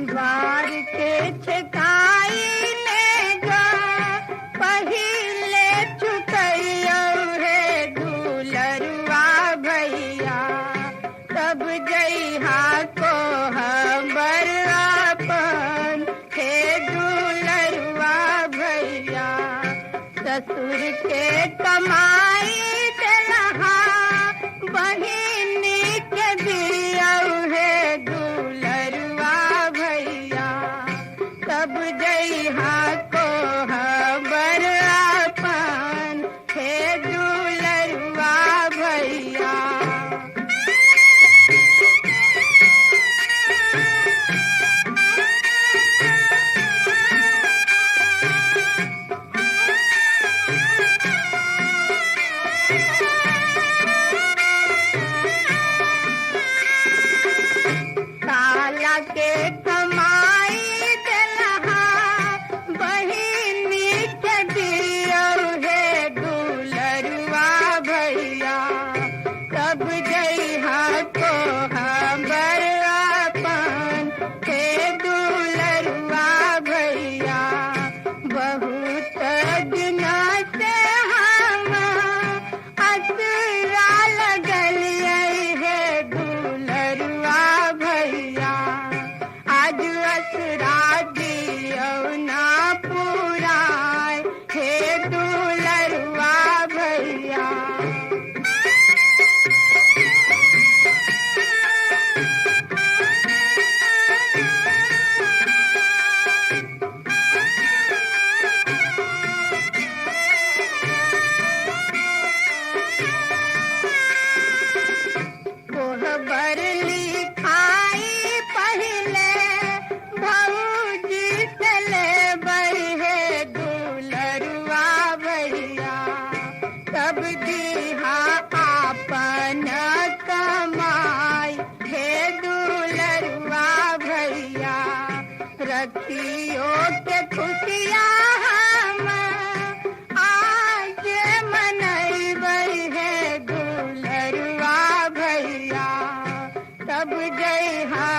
द्वार के छकाई ने गा पहिले चुकैया रे दुलरुआ भैया, तब जइहा को हबर अपन हे दुलरुआ भैया। ससुर के कमाई देलहा बहिनी के दिया हे दुलरुआ भैया, तब जइहा को हबर अपन हे दुलरुआ भैया। काला के कमाई देलहा बहिनी के दिया हे दुलरुआ भैया, तब जइहा को हबर अपन हे दुलरुआ भैया। बहुत दिना से हम असरा लगलिए हे दुलरुआ भैया, आज असरा दियो ना पुराय हे दुलरुआ भैया। कोहबर लिखाई पहिले भौजी से लेबै हे दुलरुआ भैया, तब दिहा आपन कमाई हे दुलरुआ भैया। रखियो के खुशिया हम आज मनैबै हे दुलरुआ भैया, तब जइहा